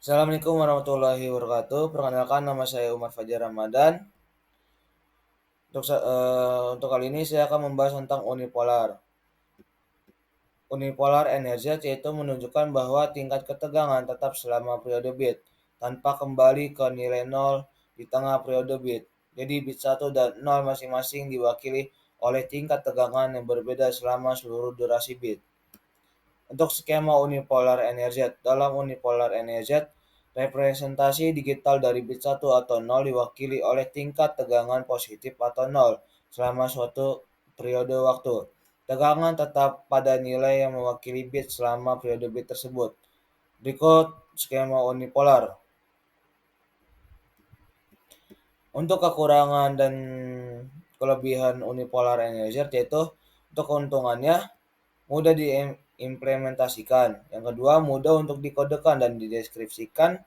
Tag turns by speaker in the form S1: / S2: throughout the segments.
S1: Assalamualaikum warahmatullahi wabarakatuh. Perkenalkan nama saya Umar Fajar Ramadan. Untuk kali ini saya akan membahas tentang unipolar. Unipolar energy yaitu menunjukkan bahwa tingkat ketegangan tetap selama periode bit tanpa kembali ke nilai nol di tengah periode bit. Jadi bit 1 dan 0 masing-masing diwakili oleh tingkat tegangan yang berbeda selama seluruh durasi bit. Untuk skema unipolar energy, dalam unipolar energy, representasi digital dari bit 1 atau 0 diwakili oleh tingkat tegangan positif atau 0 selama suatu periode waktu. Tegangan tetap pada nilai yang mewakili bit selama periode bit tersebut. Berikut skema unipolar. Untuk kekurangan dan kelebihan unipolar energy yaitu untuk keuntungannya mudah diimplementasikan. Yang kedua, mudah untuk dikodekan dan dideskripsikan.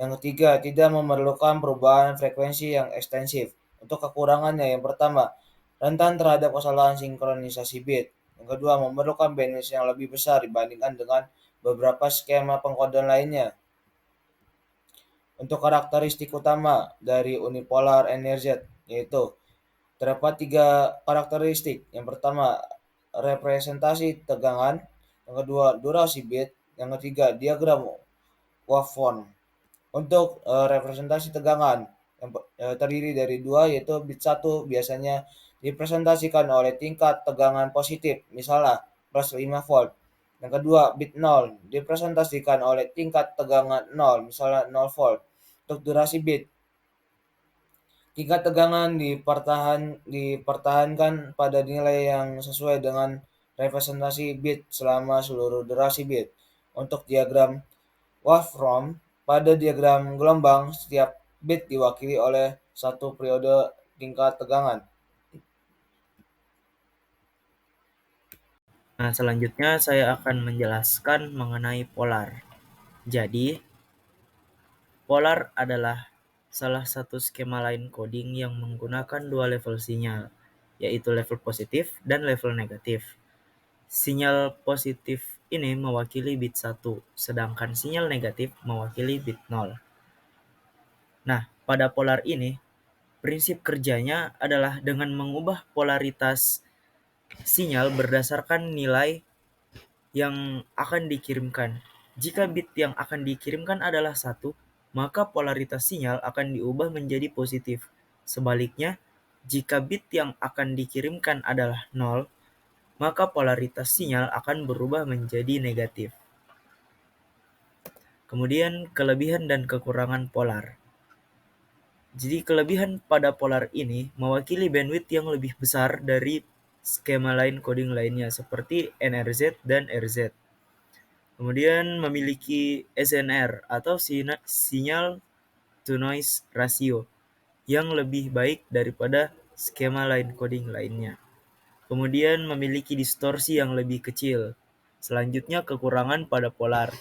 S1: Yang ketiga, tidak memerlukan perubahan frekuensi yang ekstensif. Untuk kekurangannya, yang pertama, rentan terhadap kesalahan sinkronisasi bit. Yang kedua, memerlukan bandwidth yang lebih besar dibandingkan dengan beberapa skema pengkodean lainnya. Untuk karakteristik utama dari unipolar energy yaitu terdapat tiga karakteristik. Yang pertama, representasi tegangan. Yang kedua, durasi bit. Yang ketiga, diagram waveform. Untuk representasi tegangan yang terdiri dari dua, yaitu bit 1 biasanya dipresentasikan oleh tingkat tegangan positif, misalnya plus 5 volt. Yang kedua, bit 0 dipresentasikan oleh tingkat tegangan 0, misalnya 0 volt. Untuk durasi bit, tingkat tegangan dipertahankan pada nilai yang sesuai dengan representasi bit selama seluruh durasi bit. Untuk diagram waveform, pada diagram gelombang, setiap bit diwakili oleh satu periode tingkat tegangan.
S2: Nah, selanjutnya saya akan menjelaskan mengenai polar. Jadi, polar adalah salah satu skema line coding yang menggunakan dua level sinyal, yaitu level positif dan level negatif. Sinyal positif ini mewakili bit 1, sedangkan sinyal negatif mewakili bit 0. Nah, pada polar ini, prinsip kerjanya adalah dengan mengubah polaritas sinyal berdasarkan nilai yang akan dikirimkan. Jika bit yang akan dikirimkan adalah 1, maka polaritas sinyal akan diubah menjadi positif. Sebaliknya, jika bit yang akan dikirimkan adalah 0, maka polaritas sinyal akan berubah menjadi negatif. Kemudian kelebihan dan kekurangan polar. Jadi kelebihan pada polar ini mewakili bandwidth yang lebih besar dari skema line coding lainnya seperti NRZ dan RZ. Kemudian memiliki SNR atau sinyal to noise ratio yang lebih baik daripada skema line coding lainnya. Kemudian memiliki distorsi yang lebih kecil. Selanjutnya kekurangan pada polar.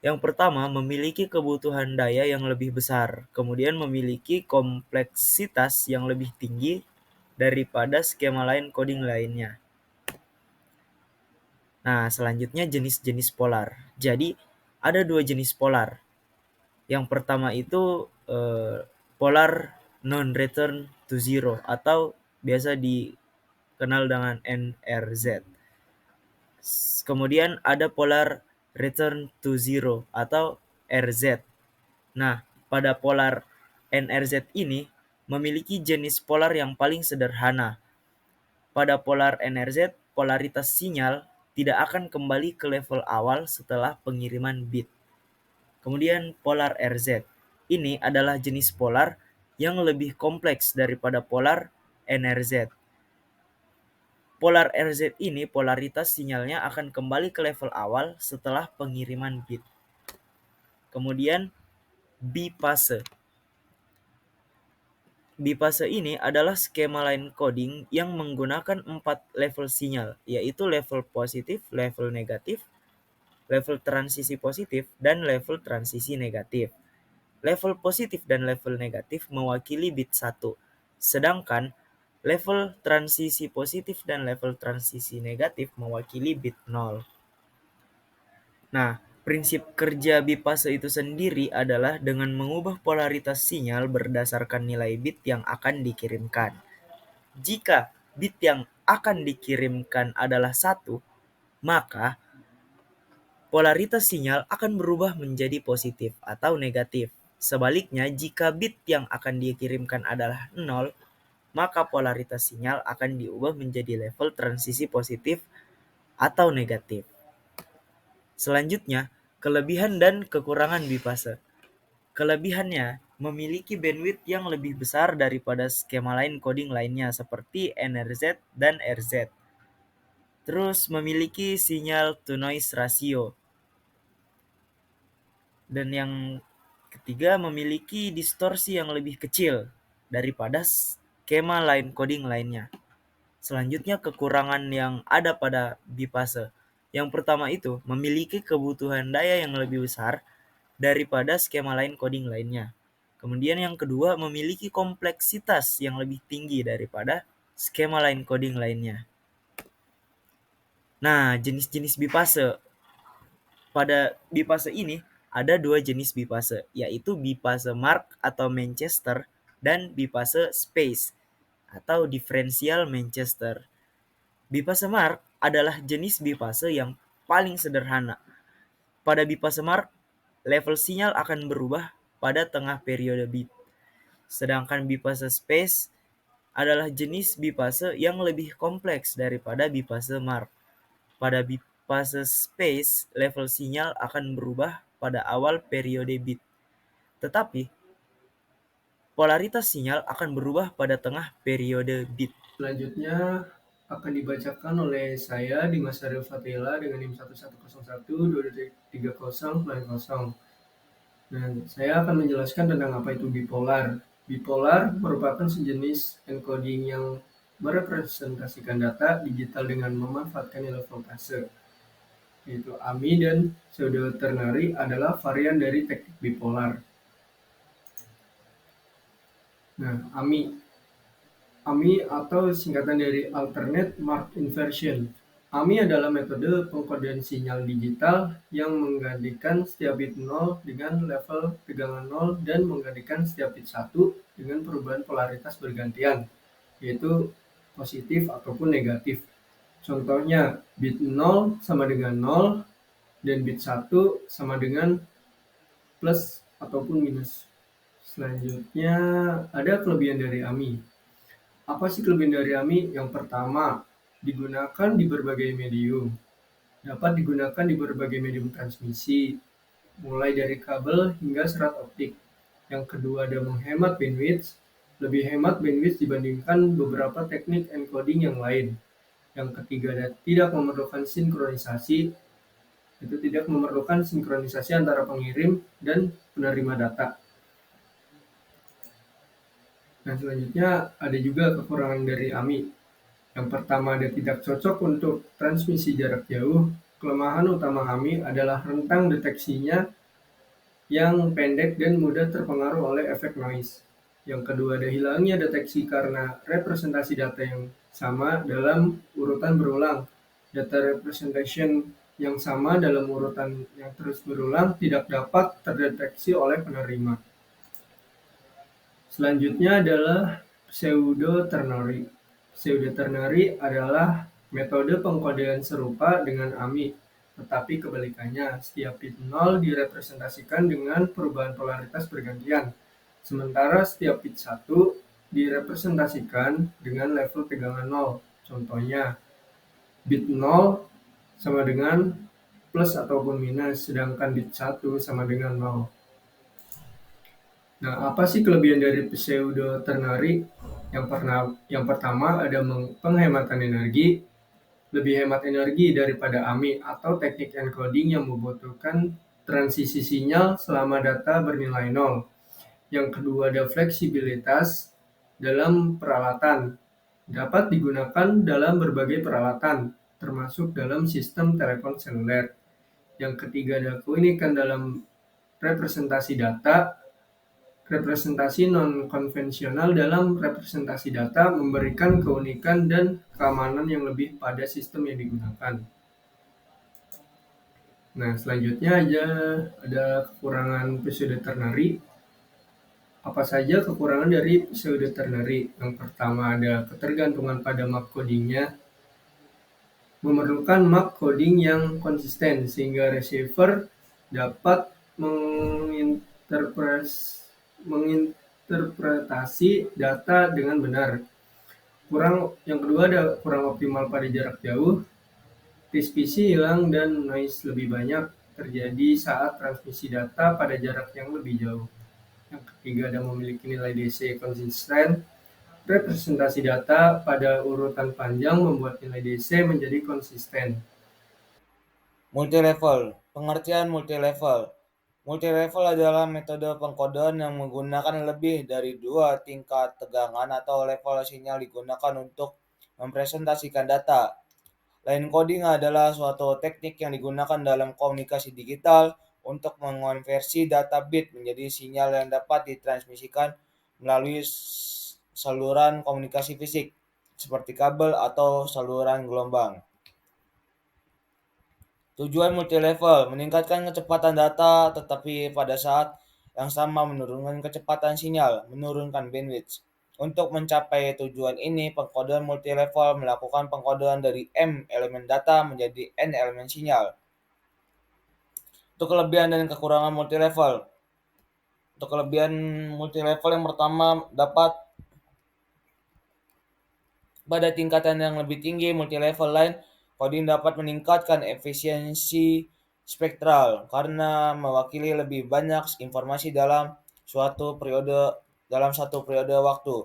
S2: Yang pertama, memiliki kebutuhan daya yang lebih besar, kemudian memiliki kompleksitas yang lebih tinggi daripada skema line coding lainnya. Nah, selanjutnya jenis-jenis polar. Jadi, ada dua jenis polar. Yang pertama itu polar non-return to zero atau biasa dikenal dengan NRZ. Kemudian ada polar return to zero atau RZ. Nah, pada polar NRZ ini memiliki jenis polar yang paling sederhana. Pada polar NRZ, polaritas sinyal tidak akan kembali ke level awal setelah pengiriman bit. Kemudian polar RZ. Ini adalah jenis polar yang lebih kompleks daripada polar NRZ. Polar RZ ini polaritas sinyalnya akan kembali ke level awal setelah pengiriman bit. Kemudian bipase. Bipase ini adalah skema line coding yang menggunakan 4 level sinyal, yaitu level positif, level negatif, level transisi positif, dan level transisi negatif. Level positif dan level negatif mewakili bit 1, sedangkan level transisi positif dan level transisi negatif mewakili bit 0. Nah, Prinsip kerja bipase itu sendiri adalah dengan mengubah polaritas sinyal berdasarkan nilai bit yang akan dikirimkan. Jika bit yang akan dikirimkan adalah 1, maka polaritas sinyal akan berubah menjadi positif atau negatif. Sebaliknya, jika bit yang akan dikirimkan adalah 0, maka polaritas sinyal akan diubah menjadi level transisi positif atau negatif. Selanjutnya, kelebihan dan kekurangan bipase. Kelebihannya memiliki bandwidth yang lebih besar daripada skema line coding lainnya seperti NRZ dan RZ. Terus memiliki sinyal to noise ratio. Dan yang ketiga memiliki distorsi yang lebih kecil daripada skema line coding lainnya. Selanjutnya kekurangan yang ada pada bipase. Yang pertama itu memiliki kebutuhan daya yang lebih besar daripada skema line coding lainnya. Kemudian yang kedua memiliki kompleksitas yang lebih tinggi daripada skema line coding lainnya. Nah, jenis-jenis bipase. Pada bipase ini ada 2 jenis bipase, yaitu bipase Mark atau Manchester dan bipase Space atau diferensial Manchester. Bipase Mark adalah jenis bipase yang paling sederhana. Pada bipase Mark, level sinyal akan berubah pada tengah periode bit. Sedangkan bipase Space adalah jenis bipase yang lebih kompleks daripada bipase Mark. Pada bipase Space, level sinyal akan berubah pada awal periode bit. Tetapi, polaritas sinyal akan berubah pada tengah periode bit.
S3: Selanjutnya akan dibacakan oleh saya Dimas Ariel Fatila dengan NIM 1101-23090. Nah, saya akan menjelaskan tentang apa itu bipolar. Bipolar merupakan sejenis encoding yang merepresentasikan data digital dengan memanfaatkan nilai voltase, yaitu AMI dan pseudo ternary adalah varian dari teknik bipolar. Nah, AMI atau singkatan dari Alternate Mark Inversion. AMI adalah metode pengkodean sinyal digital yang menggantikan setiap bit 0 dengan level tegangan 0 dan menggantikan setiap bit 1 dengan perubahan polaritas bergantian, yaitu positif ataupun negatif. Contohnya, bit 0 sama dengan 0 dan bit 1 sama dengan plus ataupun minus. Selanjutnya, ada kelebihan dari AMI. Apa sih kelebihan dari AMI? Yang pertama, digunakan di berbagai medium. Dapat digunakan di berbagai medium transmisi, mulai dari kabel hingga serat optik. Yang kedua, ada menghemat bandwidth. Lebih hemat bandwidth dibandingkan beberapa teknik encoding yang lain. Yang ketiga, ada tidak memerlukan sinkronisasi. Itu tidak memerlukan sinkronisasi antara pengirim dan penerima data. Nah, selanjutnya ada juga kekurangan dari AMI. Yang pertama, ada tidak cocok untuk transmisi jarak jauh. Kelemahan utama AMI adalah rentang deteksinya yang pendek dan mudah terpengaruh oleh efek noise. Yang kedua, ada hilangnya deteksi karena representasi data yang sama dalam urutan berulang. Data representation yang sama dalam urutan yang terus berulang tidak dapat terdeteksi oleh penerima. Selanjutnya adalah pseudo ternary. Pseudo ternary adalah metode pengkodean serupa dengan AMI, tetapi kebalikannya, setiap bit 0 direpresentasikan dengan perubahan polaritas bergantian, sementara setiap bit 1 direpresentasikan dengan level tegangan 0. Contohnya, bit 0 sama dengan plus ataupun minus, sedangkan bit 1 sama dengan 0. Nah, apa sih kelebihan dari pseudo ternary? Yang pertama ada penghematan energi, lebih hemat energi daripada AMI atau teknik encoding yang membutuhkan transisi sinyal selama data bernilai 0. Yang kedua ada fleksibilitas dalam peralatan, dapat digunakan dalam berbagai peralatan, termasuk dalam sistem telepon seluler. Yang ketiga ada keunikan dalam representasi data. Representasi non-konvensional dalam representasi data memberikan keunikan dan keamanan yang lebih pada sistem yang digunakan. Nah, selanjutnya ada kekurangan pseudo ternary. Apa saja kekurangan dari pseudo ternary? Yang pertama ada ketergantungan pada map codingnya, memerlukan map coding yang konsisten sehingga receiver dapat menginterpretasi data dengan benar. Yang kedua ada kurang optimal pada jarak jauh, transmisi hilang dan noise lebih banyak terjadi saat transmisi data pada jarak yang lebih jauh. Yang ketiga ada memiliki nilai DC konsisten. Representasi data pada urutan panjang membuat nilai DC menjadi konsisten.
S1: Multilevel. Pengertian multilevel. Multilevel adalah metode pengkodean yang menggunakan lebih dari 2 tingkat tegangan atau level sinyal digunakan untuk mempresentasikan data. Line coding adalah suatu teknik yang digunakan dalam komunikasi digital untuk mengonversi data bit menjadi sinyal yang dapat ditransmisikan melalui saluran komunikasi fisik, seperti kabel atau saluran gelombang. Tujuan multilevel, meningkatkan kecepatan data, tetapi pada saat yang sama menurunkan kecepatan sinyal, menurunkan bandwidth. Untuk mencapai tujuan ini, pengkodean multilevel melakukan pengkodean dari M elemen data menjadi N elemen sinyal. Untuk kelebihan dan kekurangan multilevel. Untuk kelebihan multilevel yang pertama, dapat pada tingkatan yang lebih tinggi multilevel line coding dapat meningkatkan efisiensi spektral karena mewakili lebih banyak informasi dalam satu periode waktu.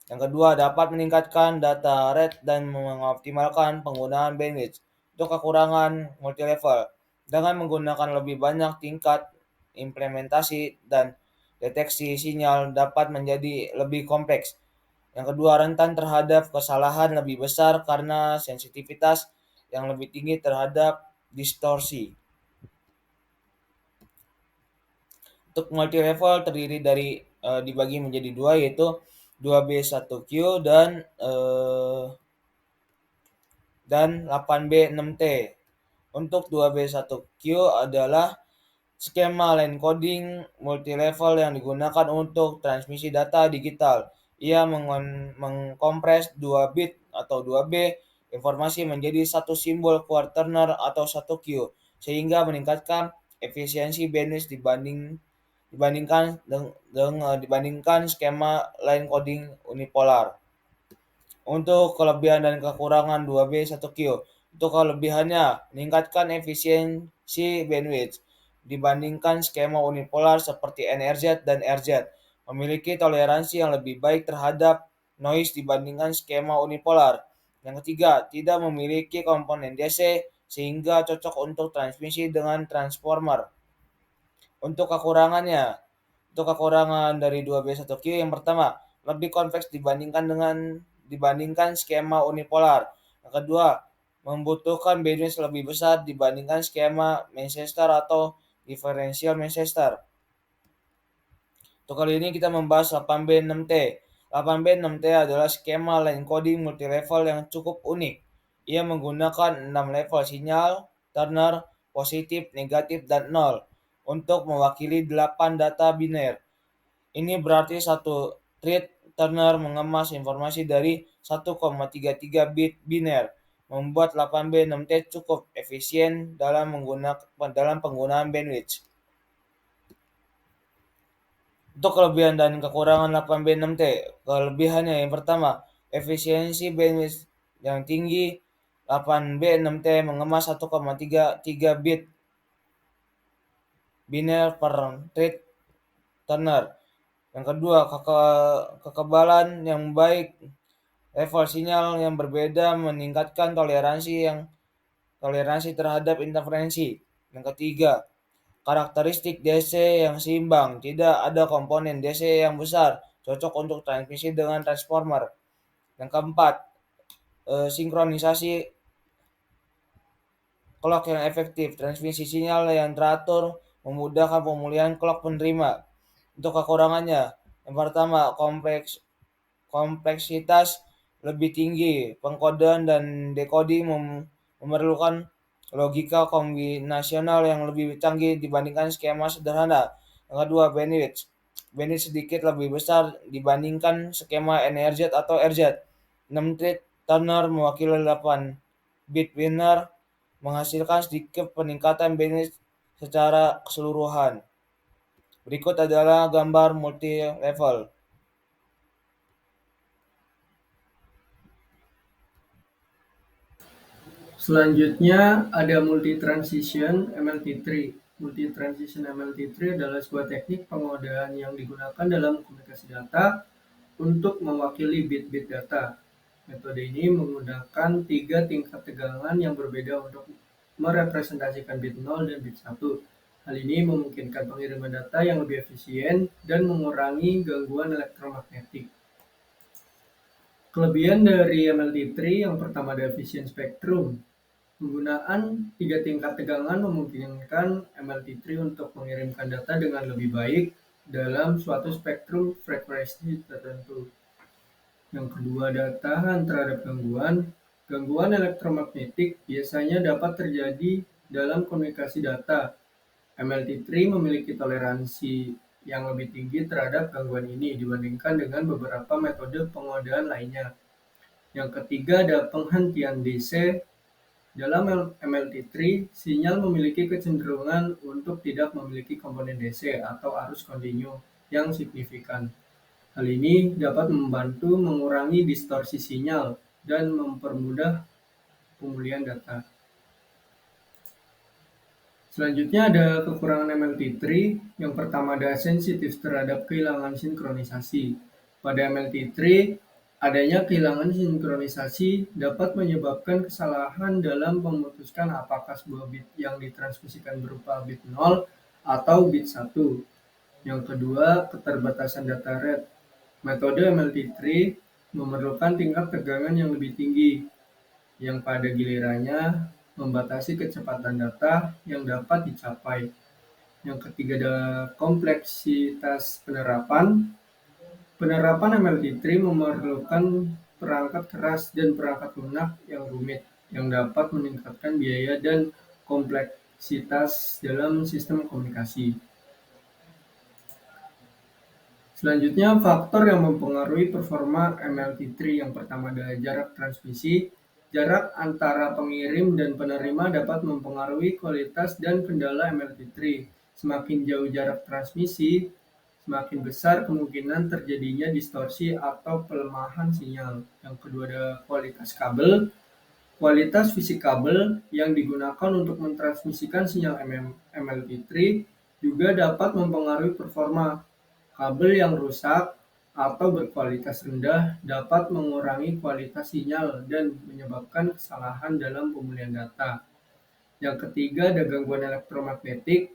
S1: Yang kedua, dapat meningkatkan data rate dan mengoptimalkan penggunaan bandwidth. Untuk kekurangan multilevel, dengan menggunakan lebih banyak tingkat implementasi dan deteksi sinyal dapat menjadi lebih kompleks. Yang kedua, rentan terhadap kesalahan lebih besar karena sensitivitas yang lebih tinggi terhadap distorsi. Untuk multilevel terdiri dari dibagi menjadi dua, yaitu 2B1Q dan 8B6T. Untuk 2B1Q adalah skema line coding multilevel yang digunakan untuk transmisi data digital. Ia mengkompres 2 bit atau 2B informasi menjadi satu simbol quaterner atau 1 Q, sehingga meningkatkan efisiensi bandwidth dibandingkan skema line coding unipolar. Untuk kelebihan dan kekurangan 2B1Q. Untuk kelebihannya, meningkatkan efisiensi bandwidth dibandingkan skema unipolar seperti NRZ dan RZ. Memiliki toleransi yang lebih baik terhadap noise dibandingkan skema unipolar. Yang ketiga, tidak memiliki komponen DC sehingga cocok untuk transmisi dengan transformer. Untuk kekurangan dari 2B1Q yang pertama, lebih kompleks dibandingkan skema unipolar. Yang kedua, membutuhkan bandwidth lebih besar dibandingkan skema Manchester atau differential Manchester. Untuk kali ini kita membahas 8B6T. 8B6T adalah skema line coding multilevel yang cukup unik. Ia menggunakan 6 level sinyal, Turner, positif, negatif, dan 0 untuk mewakili 8 data biner. Ini berarti satu thread Turner mengemas informasi dari 1,33 bit biner, membuat 8B6T cukup efisien dalam penggunaan bandwidth. Untuk kelebihan dan kekurangan 8B6T. Kelebihannya yang pertama, efisiensi bandwidth yang tinggi. 8B6T mengemas 1,33 bit biner per thread Turner. Yang kedua, kekebalan yang baik. Level sinyal yang berbeda meningkatkan toleransi terhadap interferensi. Yang ketiga, karakteristik DC yang seimbang. Tidak ada komponen DC yang besar, cocok untuk transmisi dengan transformer. Yang keempat, sinkronisasi clock yang efektif. Transmisi sinyal yang teratur memudahkan pemulihan clock penerima. Untuk kekurangannya, yang pertama, kompleksitas lebih tinggi. Pengkodean dan decoding memerlukan logika kombinasional yang lebih canggih dibandingkan skema sederhana. Yang kedua, bandwidth. Bandwidth sedikit lebih besar dibandingkan skema NRZ atau RZ. 6 bit turner mewakili 8 bit winner menghasilkan sedikit peningkatan bandwidth secara keseluruhan. Berikut adalah gambar multi-level.
S3: Selanjutnya ada multi-transition MLT3. Multi-transition MLT3 adalah sebuah teknik pengodaan yang digunakan dalam komunikasi data untuk mewakili bit-bit data. Metode ini menggunakan 3 tingkat tegangan yang berbeda untuk merepresentasikan bit 0 dan bit 1. Hal ini memungkinkan pengiriman data yang lebih efisien dan mengurangi gangguan elektromagnetik. Kelebihan dari MLT3 yang pertama ada efisien spektrum. Penggunaan 3 tingkat tegangan memungkinkan MLT3 untuk mengirimkan data dengan lebih baik dalam suatu spektrum frekuensi tertentu. Yang kedua, ada tahan terhadap gangguan. Gangguan elektromagnetik biasanya dapat terjadi dalam komunikasi data. MLT3 memiliki toleransi yang lebih tinggi terhadap gangguan ini dibandingkan dengan beberapa metode pengodaan lainnya. Yang ketiga, ada penghentian DC. Dalam MLT3, sinyal memiliki kecenderungan untuk tidak memiliki komponen DC atau arus kontinu yang signifikan. Hal ini dapat membantu mengurangi distorsi sinyal dan mempermudah pemulihan data. Selanjutnya ada kekurangan MLT3. Yang pertama ada sensitif terhadap kehilangan sinkronisasi. Pada MLT3, adanya kehilangan sinkronisasi dapat menyebabkan kesalahan dalam memutuskan apakah sebuah bit yang ditransmisikan berupa bit 0 atau bit 1. Yang kedua, keterbatasan data rate. Metode MLT3 memerlukan tingkat tegangan yang lebih tinggi, yang pada gilirannya membatasi kecepatan data yang dapat dicapai. Yang ketiga ada kompleksitas penerapan. Penerapan MLT3 memerlukan perangkat keras dan perangkat lunak yang rumit, yang dapat meningkatkan biaya dan kompleksitas dalam sistem komunikasi. Selanjutnya, faktor yang mempengaruhi performa MLT3 yang pertama adalah jarak transmisi. Jarak antara pengirim dan penerima dapat mempengaruhi kualitas dan kendala MLT3. Semakin jauh jarak transmisi, semakin besar kemungkinan terjadinya distorsi atau pelemahan sinyal. Yang kedua ada kualitas kabel. Kualitas fisik kabel yang digunakan untuk mentransmisikan sinyal MLT3 juga dapat mempengaruhi performa. Kabel yang rusak atau berkualitas rendah dapat mengurangi kualitas sinyal dan menyebabkan kesalahan dalam pemulihan data. Yang ketiga ada gangguan elektromagnetik.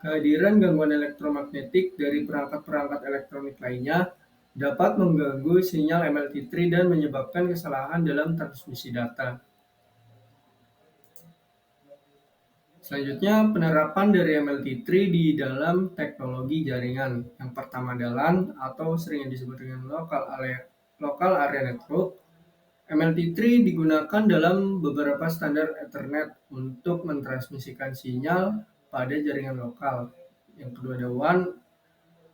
S3: Kehadiran gangguan elektromagnetik dari perangkat-perangkat elektronik lainnya dapat mengganggu sinyal MLT3 dan menyebabkan kesalahan dalam transmisi data. Selanjutnya, penerapan dari MLT3 di dalam teknologi jaringan. Yang pertama adalah LAN atau sering disebut dengan Local Area Network. MLT3 digunakan dalam beberapa standar Ethernet untuk mentransmisikan sinyal pada jaringan lokal. Yang kedua ada WAN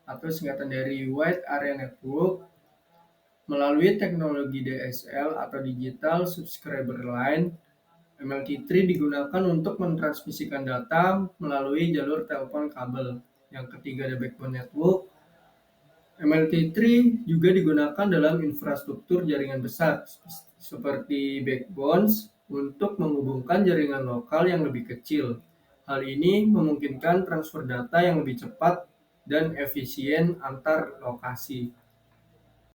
S3: atau singkatan dari Wide Area Network. Melalui teknologi DSL atau Digital Subscriber Line, MLT3 digunakan untuk mentransmisikan data melalui jalur telepon kabel. Yang ketiga ada backbone network. MLT3 juga digunakan dalam infrastruktur jaringan besar seperti backbones untuk menghubungkan jaringan lokal yang lebih kecil. Hal ini memungkinkan transfer data yang lebih cepat dan efisien antar lokasi.